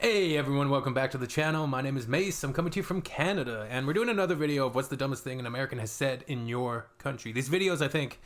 Hey everyone, welcome back to the channel. My name is Mace. I'm coming to you from Canada, and we're doing another video of what's the dumbest thing an American has said in your country. These videos, I think,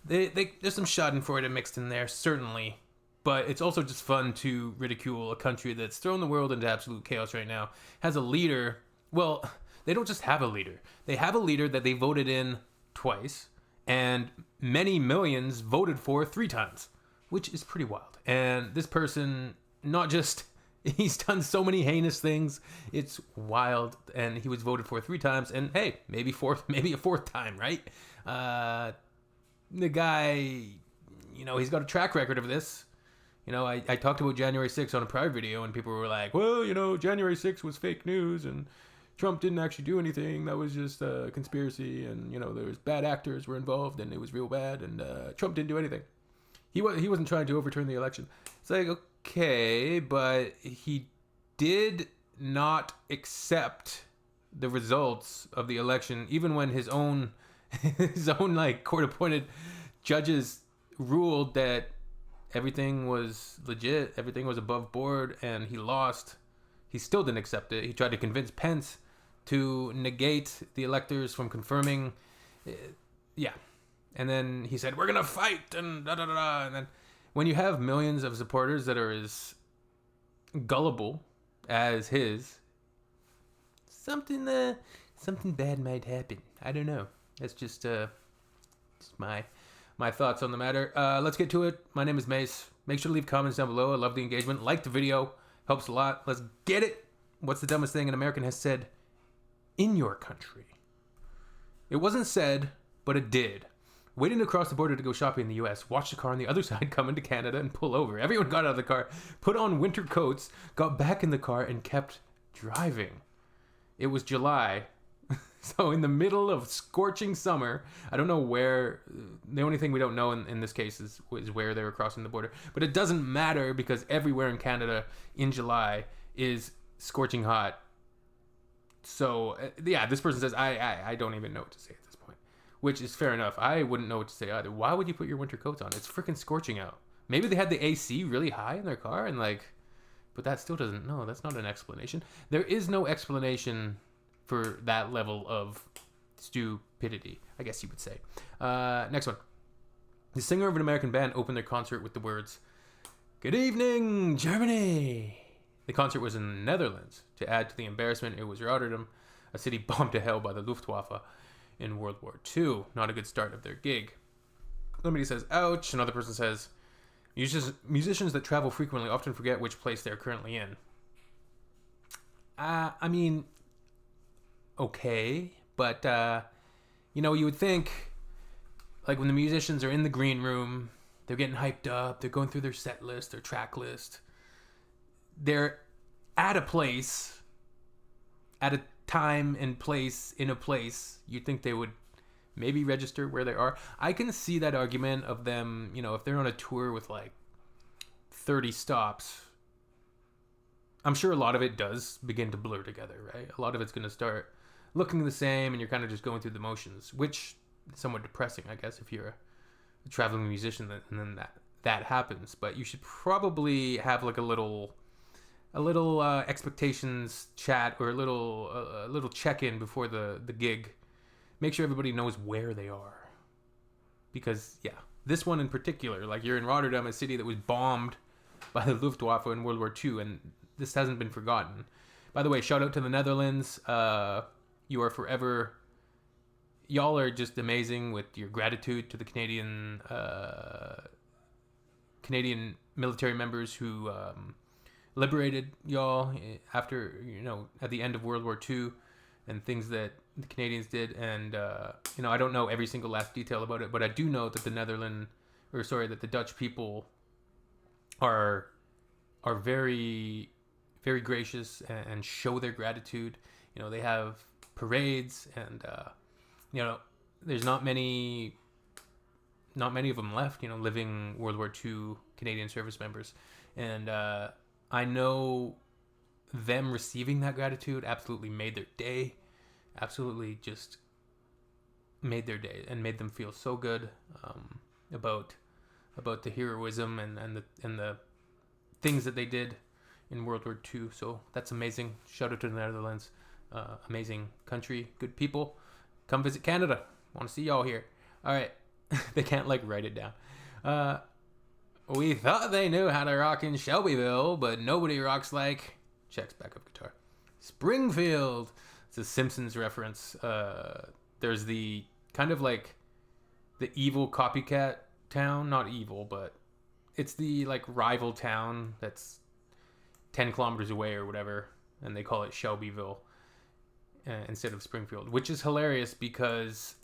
there's some schadenfreude mixed in there, certainly, but it's also just fun to ridicule a country that's thrown the world into absolute chaos right now, has a leader. Well, they don't just have a leader. They have a leader that they voted in twice, and many millions voted for 3 times, which is pretty wild. And this person, not just... he's done so many heinous things. It's wild, and he was voted for 3 times. And hey, maybe a fourth time, right? The guy, he's got a track record of this. I talked about January 6th on a prior video, and people were like, "Well, January 6th was fake news, and Trump didn't actually do anything. That was just a conspiracy, and there was bad actors were involved, and it was real bad, and Trump didn't do anything. He wasn't trying to overturn the election." It's like, okay, but he did not accept the results of the election, even when his own court-appointed judges ruled that everything was legit, everything was above board, and he lost. He still didn't accept it. He tried to convince Pence to negate the electors from confirming. Yeah. And then he said, "We're going to fight," and da-da-da-da. And then when you have millions of supporters that are as gullible as his, something bad might happen. I don't know. That's just my thoughts on the matter. Let's get to it. My name is Mace. Make sure to leave comments down below. I love the engagement. Like the video. Helps a lot. Let's get it. What's the dumbest thing an American has said in your country? It wasn't said, but it did. Waiting to cross the border to go shopping in the US, watched the car on the other side come into Canada and pull over. Everyone got out of the car, put on winter coats, got back in the car, and kept driving. It was July, so in the middle of scorching summer. I don't know where. The only thing we don't know in this case is where they were crossing the border. But it doesn't matter, because everywhere in Canada in July is scorching hot. So, yeah, this person says, I don't even know what to say at this point. Which is fair enough. I wouldn't know what to say either. Why would you put your winter coats on? It's freaking scorching out. Maybe they had the AC really high in their car and but that still doesn't, no, that's not an explanation. There is no explanation for that level of stupidity, I guess you would say. Next one. The singer of an American band opened their concert with the words, "Good evening, Germany." The concert was in the Netherlands. To add to the embarrassment, it was Rotterdam, a city bombed to hell by the Luftwaffe in World War II. Not a good start of their gig. Somebody says, "Ouch." Another person says, musicians that travel frequently often forget which place they're currently in. I mean, okay, but, you would think, when the musicians are in the green room, they're getting hyped up, they're going through their set list, their track list, they're at a place, at a time and place, in a place, you'd think they would maybe register where they are. I can see that argument of them, if they're on a tour with 30 stops, I'm sure a lot of it does begin to blur together, right? A lot of it's going to start looking the same, and you're kind of just going through the motions, which is somewhat depressing, I guess, if you're a traveling musician and then that happens. But you should probably have a little expectations chat, or a little check-in before the gig. Make sure everybody knows where they are, because this one in particular, you're in Rotterdam, a city that was bombed by the Luftwaffe in World War II, and this hasn't been forgotten. By the way, shout out to the Netherlands. You are forever. Y'all are just amazing with your gratitude to the Canadian military members who liberated y'all after, at the end of World War II, and things that the Canadians did. And I don't know every single last detail about it, but I do know that the Dutch people are very, very gracious and show their gratitude. They have parades, and there's not many of them left, living World War II Canadian service members. And I know them receiving that gratitude absolutely made their day. Absolutely just made their day and made them feel so good about the heroism and the things that they did in World War II. So that's amazing. Shout out to the Netherlands. Amazing country, good people. Come visit Canada. Want to see y'all here. All right. They can't like write it down. We thought they knew how to rock in Shelbyville, but nobody rocks like... Checks backup guitar. Springfield. It's a Simpsons reference. There's the kind of like the evil copycat town. Not evil, but it's the like rival town that's 10 kilometers away or whatever. And they call it Shelbyville instead of Springfield, which is hilarious because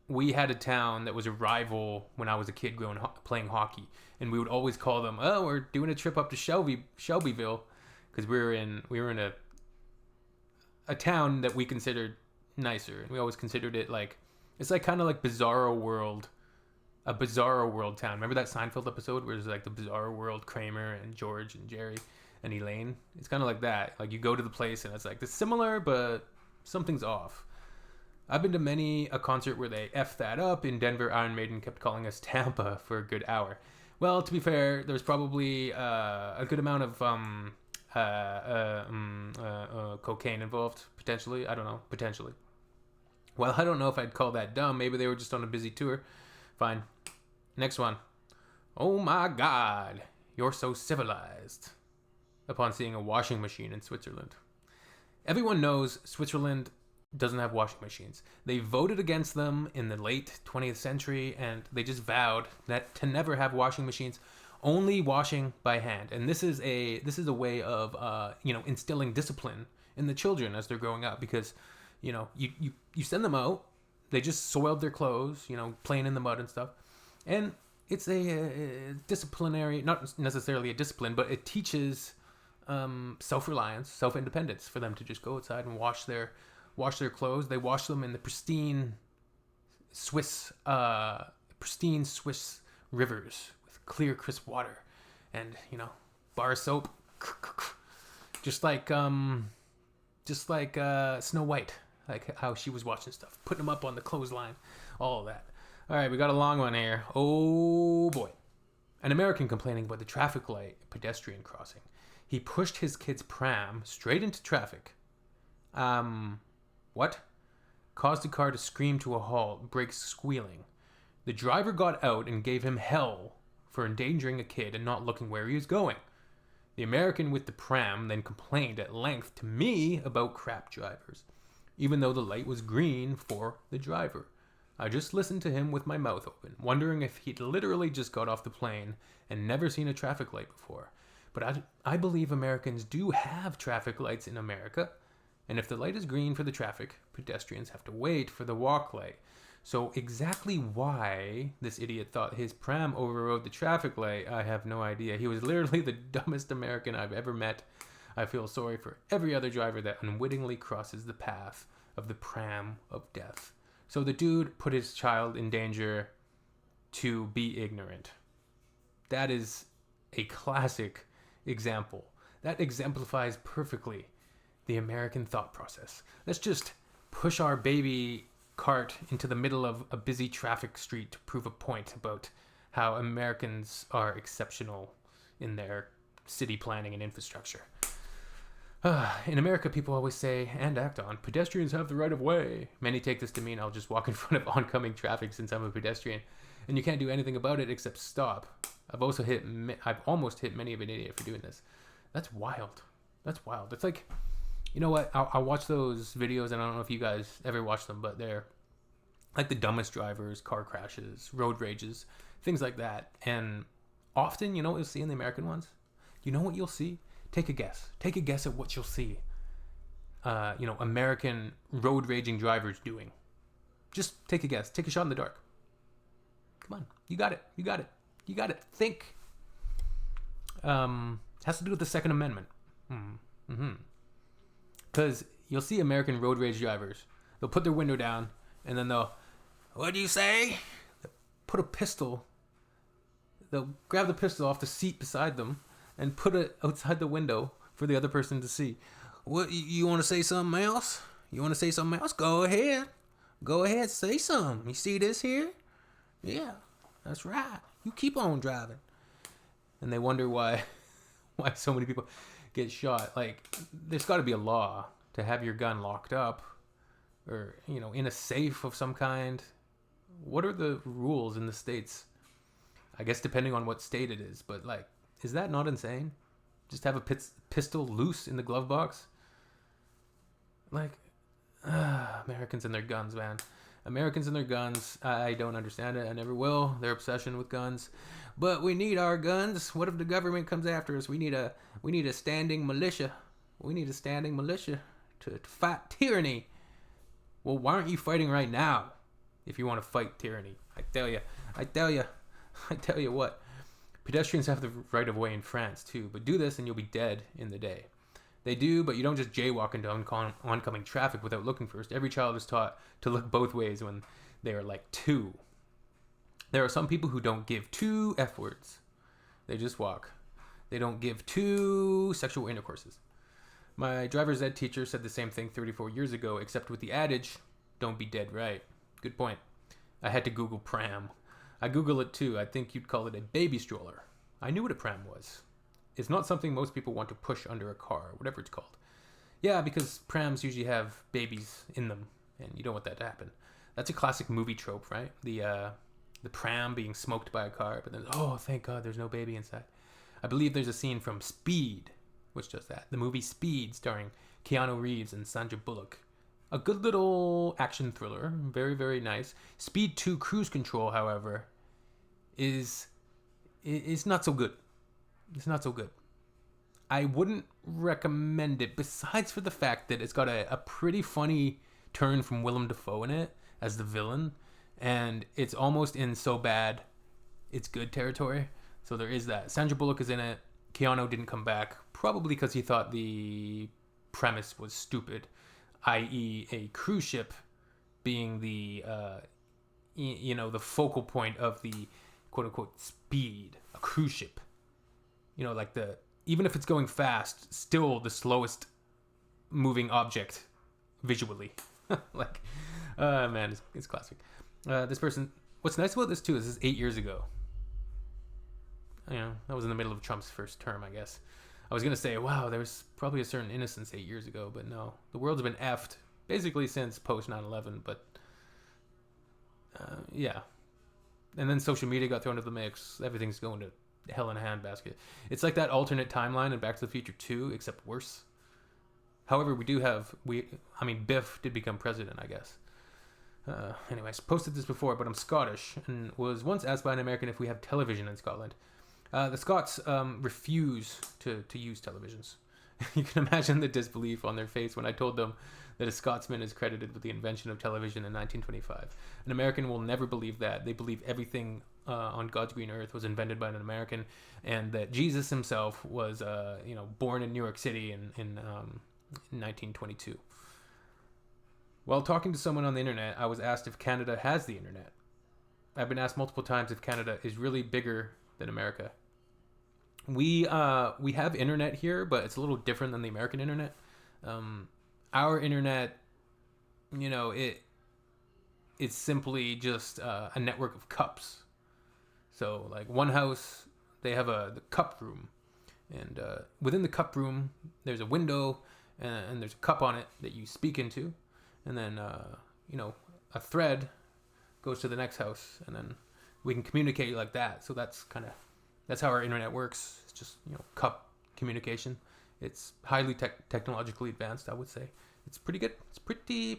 we had a town that was a rival when I was a kid playing hockey. And we would always call them, oh, we're doing a trip up to Shelbyville. Because we were in a town that we considered nicer. And we always considered it like, it's like kind of like Bizarro World, a Bizarro World town. Remember that Seinfeld episode where there's like the Bizarro World, Kramer and George and Jerry and Elaine? It's kind of like that. Like you go to the place and it's like, it's similar, but something's off. I've been to many a concert where they F that up. In Denver, Iron Maiden kept calling us Tampa for a good hour. Well, to be fair, there's probably a good amount of cocaine involved, potentially. I don't know, potentially. Well, I don't know if I'd call that dumb. Maybe they were just on a busy tour. Fine. Next one. Oh my God, you're so civilized. Upon seeing a washing machine in Switzerland. Everyone knows Switzerland doesn't have washing machines. They voted against them in the late 20th century, and they just vowed that to never have washing machines, only washing by hand. And this is a way of instilling discipline in the children as they're growing up, because you send them out, they just soiled their clothes, playing in the mud and stuff, and it's a disciplinary, not necessarily a discipline, but it teaches self-reliance, self-independence for them to just go outside and wash their clothes. They wash them in the pristine Swiss rivers with clear, crisp water, and bar soap, just like Snow White, like how she was washing stuff, putting them up on the clothesline, all of that. All right, we got a long one here. Oh boy, an American complaining about the traffic light pedestrian crossing. He pushed his kid's pram straight into traffic. What? Caused the car to scream to a halt, brakes squealing. The driver got out and gave him hell for endangering a kid and not looking where he was going. The American with the pram then complained at length to me about crap drivers, even though the light was green for the driver. I just listened to him with my mouth open, wondering if he'd literally just got off the plane and never seen a traffic light before. But I believe Americans do have traffic lights in America. And if the light is green for the traffic, pedestrians have to wait for the walk light. So exactly why this idiot thought his pram overrode the traffic light, I have no idea. He was literally the dumbest American I've ever met. I feel sorry for every other driver that unwittingly crosses the path of the pram of death. So the dude put his child in danger to be ignorant. That is a classic example. That exemplifies perfectly the American thought process. Let's just push our baby cart into the middle of a busy traffic street to prove a point about how Americans are exceptional in their city planning and infrastructure. In America, people always say, and act on, pedestrians have the right of way. Many take this to mean I'll just walk in front of oncoming traffic since I'm a pedestrian, and you can't do anything about it except stop. I've almost hit many of an idiot for doing this. That's wild. It's like, you know what? I'll watch those videos, and I don't know if you guys ever watch them, but they're like the dumbest drivers, car crashes, road rages, things like that. And often, you know what you'll see in the American ones? You know what you'll see? Take a guess. Take a guess at what you'll see. American road raging drivers doing. Just take a guess. Take a shot in the dark. Come on. You got it. Think. Has to do with the Second Amendment. Because you'll see American road rage drivers. They'll put their window down, and then what do you say? They'll put a pistol. They'll grab the pistol off the seat beside them and put it outside the window for the other person to see. What, you want to say something else? Go ahead, say something. You see this here? Yeah, that's right. You keep on driving. And they wonder why so many people get shot. Like, there's got to be a law to have your gun locked up or, in a safe of some kind. What are the rules in the states? I guess depending on what state it is, but like, is that not insane? Just have a pistol loose in the glove box? Like, Americans and their guns, man. Americans and their guns. I don't understand it. I never will. Their obsession with guns. But we need our guns. What if the government comes after us? We need a standing militia. We need a standing militia to fight tyranny. Well, why aren't you fighting right now? If you want to fight tyranny, I tell you what. Pedestrians have the right of way in France too, but do this and you'll be dead in the day. They do, but you don't just jaywalk into oncoming traffic without looking first. Every child is taught to look both ways when they are like 2. There are some people who don't give 2 F words. They just walk. They don't give 2 sexual intercourses. My driver's ed teacher said the same thing 34 years ago, except with the adage, don't be dead right. Good point. I had to Google pram. I Google it too. I think you'd call it a baby stroller. I knew what a pram was. It's not something most people want to push under a car, whatever it's called. Yeah, because prams usually have babies in them, and you don't want that to happen. That's a classic movie trope, right? The pram being smoked by a car, but then, oh, thank God there's no baby inside. I believe there's a scene from Speed, which does that. The movie Speed, starring Keanu Reeves and Sandra Bullock. A good little action thriller, very, very nice. Speed 2 Cruise Control, however, is not so good. It's not so good. I wouldn't recommend it, besides for the fact that it's got a pretty funny turn from Willem Dafoe in it as the villain, and it's almost in so bad it's good territory. So there is that. Sandra Bullock is in it. Keanu didn't come back, probably because he thought the premise was stupid, i.e. a cruise ship being the the focal point of the quote-unquote speed, a cruise ship. Like even if it's going fast, still the slowest moving object visually. Like, man, it's classic. This person, what's nice about this too is this is 8 years ago. That was in the middle of Trump's first term, I guess. I was going to say, wow, there was probably a certain innocence 8 years ago, but no. The world's been effed basically since post 9/11, but yeah. And then social media got thrown into the mix. Everything's going to hell in a handbasket. It's like that alternate timeline in Back to the Future 2, except worse. However, Biff did become president, I guess. Anyways, posted this before, but I'm Scottish and was once asked by an American if we have television in Scotland. The Scots refuse to use televisions. You can imagine the disbelief on their face when I told them that a Scotsman is credited with the invention of television in 1925. An American will never believe that. They believe everything on God's green earth was invented by an American, and that Jesus himself was born in New York City in 1922. While talking to someone on the internet, I was asked if Canada has the internet. I've been asked multiple times if Canada is really bigger than America. We have internet here, but it's a little different than the American internet. Our internet, it's simply just a network of cups. So, like, one house, they have the cup room, and within the cup room, there's a window, and there's a cup on it that you speak into, and then a thread goes to the next house, and then we can communicate like that. So that's how our internet works. It's just cup communication. It's highly technologically advanced, I would say. It's pretty good. It's pretty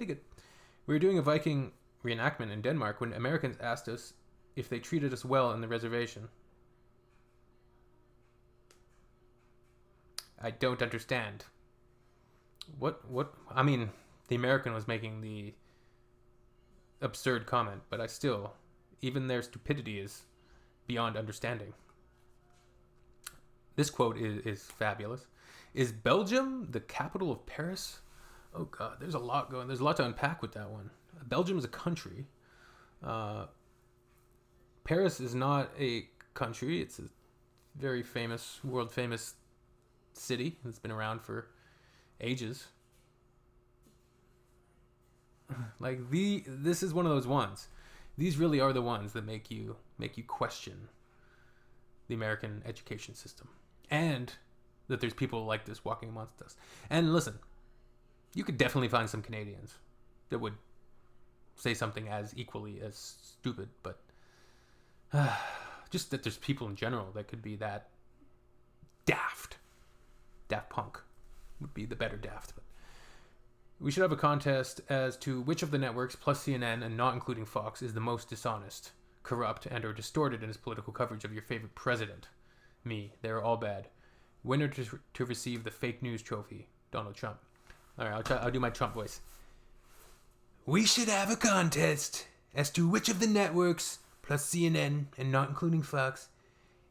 good. We were doing a Viking reenactment in Denmark when Americans asked us if they treated us well in the reservation. I don't understand. What? I mean, the American was making the absurd comment, but even their stupidity is beyond understanding. This quote is fabulous. Is Belgium the capital of Paris? Oh God, there's a lot to unpack with that one. Belgium is a country. Paris is not a country. It's a very famous, world famous city that's been around for ages. Like this is one of those ones. These really are the ones that make you question the American education system. And that there's people like this walking amongst us. And listen, you could definitely find some Canadians that would say something as equally as stupid, but just that there's people in general that could be that daft. Daft Punk would be the better daft. But we should have a contest as to which of the networks, plus CNN and not including Fox, is the most dishonest, corrupt, and or distorted in its political coverage of your favorite president. Me. They're all bad. Winner to receive the fake news trophy, Donald Trump. All right, I'll do my Trump voice. We should have a contest as to which of the networks, plus CNN and not including Fox,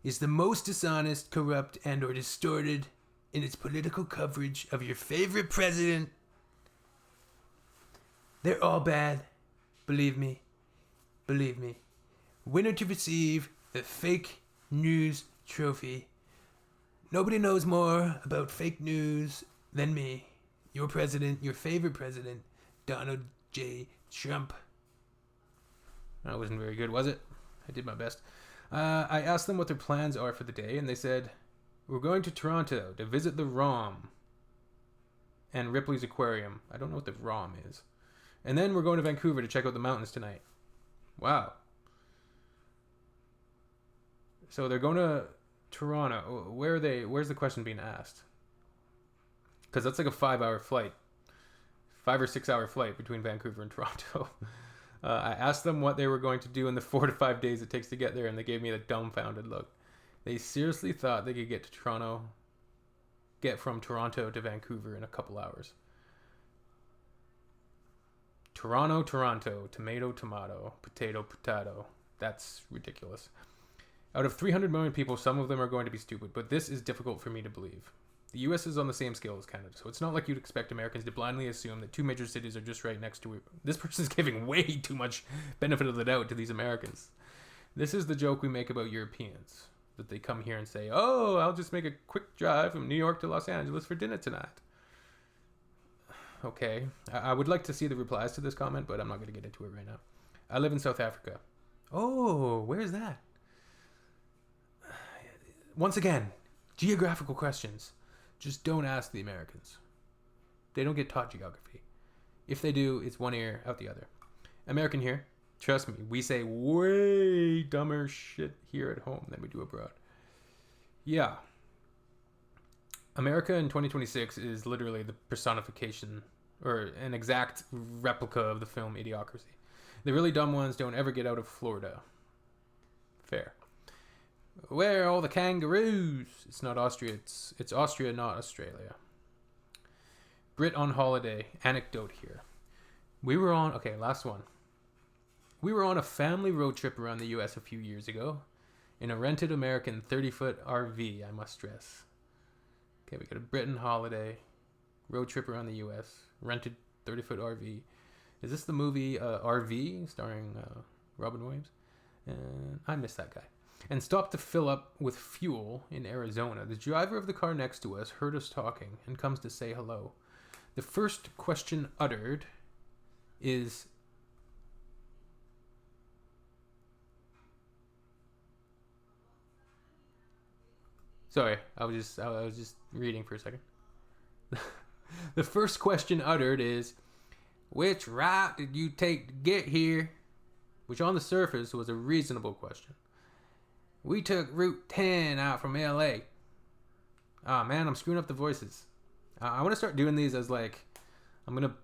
is the most dishonest, corrupt, and or distorted in its political coverage of your favorite president. They're all bad. Believe me. Believe me. Winner to receive the fake news trophy. Nobody knows more about fake news than me. Your president, your favorite president, Donald J. Trump. That wasn't very good, was it? I did my best. I asked them what their plans are for the day, and they said, we're going to Toronto to visit the ROM and Ripley's Aquarium. I don't know what the ROM is. And then we're going to Vancouver to check out the mountains tonight. Wow. So they're going to Toronto. Where are they? Where's the question being asked? Because that's like a 5-hour flight. 5 or 6 hour flight between Vancouver and Toronto. I asked them what they were going to do in the 4 to 5 days it takes to get there, and they gave me the dumbfounded look. They seriously thought they could get from Toronto to Vancouver in a couple hours. Toronto, tomato, potato. That's ridiculous. Out of 300 million people, some of them are going to be stupid, but this is difficult for me to believe. The US is on the same scale as Canada, so it's not like you'd expect Americans to blindly assume that two major cities are just right next to it. This person's giving way too much benefit of the doubt to these Americans. This is the joke we make about Europeans, that they come here and say, oh, I'll just make a quick drive from New York to Los Angeles for dinner tonight. Okay, I would like to see the replies to this comment, but I'm not going to get into it right now. I live in South Africa. Oh, where's that? Once again, geographical questions. Just don't ask the Americans. They don't get taught geography. If they do, it's one ear out the other. American here, trust me, we say way dumber shit here at home than we do abroad. Yeah. America in 2026 is literally the personification or an exact replica of the film Idiocracy. The really dumb ones don't ever get out of Florida. Fair. Where are all the kangaroos? It's not Austria. It's Austria, not Australia. Brit on holiday. Anecdote here. Last one. We were on a family road trip around the U.S. a few years ago in a rented American 30-foot RV, I must stress. Okay, we got a Britain holiday, road trip around the U.S., rented 30-foot RV. Is this the movie RV, starring Robin Williams? And I miss that guy. And stopped to fill up with fuel in Arizona. The driver of the car next to us heard us talking and comes to say hello. The first question uttered is, sorry, I was just reading for a second. The first question uttered is, which route did you take to get here? Which on the surface was a reasonable question. We took Route 10 out from LA. Oh man, I'm screwing up the voices. I want to start doing these as like, I'm going to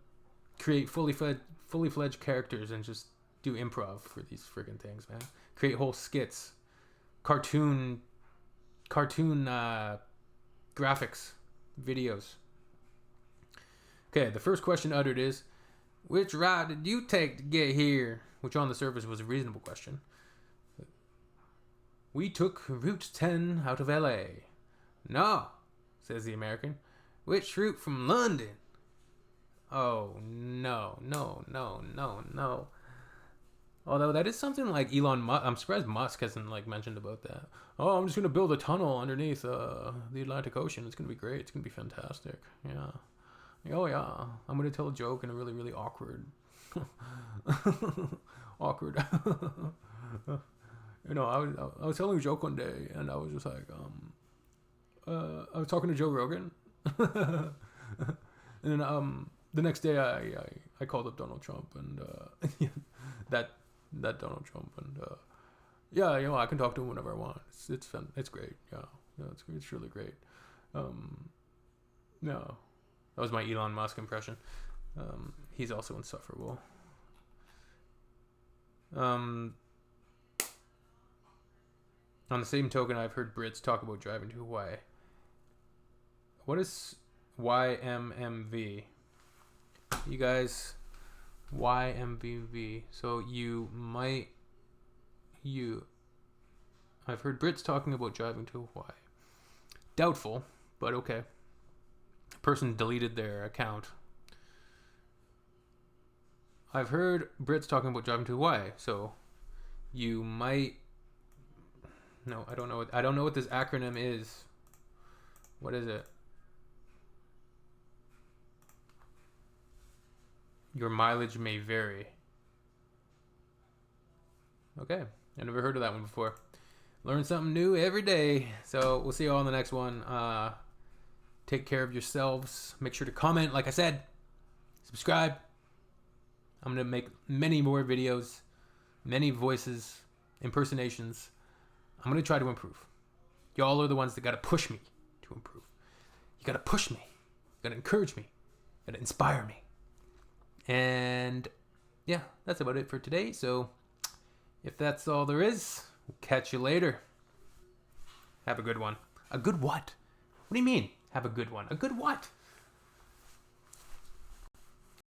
create fully fledged characters and just do improv for these friggin' things, man. Create whole skits. Cartoon graphics, videos. Okay, the first question uttered is, which route did you take to get here? Which on the surface was a reasonable question. We took Route 10 out of LA. No, says the American. Which route from London? Oh, no. Although that is something like Elon Musk. I'm surprised Musk hasn't mentioned about that. Oh, I'm just going to build a tunnel underneath the Atlantic Ocean. It's going to be great. It's going to be fantastic. Yeah. Oh, yeah. I'm going to tell a joke in a really, really awkward. I was telling a joke one day, and I was just like, I was talking to Joe Rogan, and then the next day I called up Donald Trump, and that Donald Trump, and yeah, I can talk to him whenever I want. It's fun. It's great. Yeah, it's really great. No, that was my Elon Musk impression. He's also insufferable. On the same token, I've heard Brits talk about driving to Hawaii. What is YMMV? You guys, YMVV. So I've heard Brits talking about driving to Hawaii. Doubtful, but okay. A person deleted their account. I've heard Brits talking about driving to Hawaii, so you might. No, I don't know. I don't know what this acronym is. What is it? Your mileage may vary. Okay, I never heard of that one before. Learn something new every day. So we'll see you all in the next one. Take care of yourselves. Make sure to comment, like I said. Subscribe. I'm going to make many more videos, many voices, impersonations. I'm going to try to improve. Y'all are the ones that got to push me to improve. You got to push me. You got to encourage me. You got to inspire me. And yeah, that's about it for today. So if that's all there is, we'll catch you later. Have a good one. A good what? What do you mean, have a good one? A good what?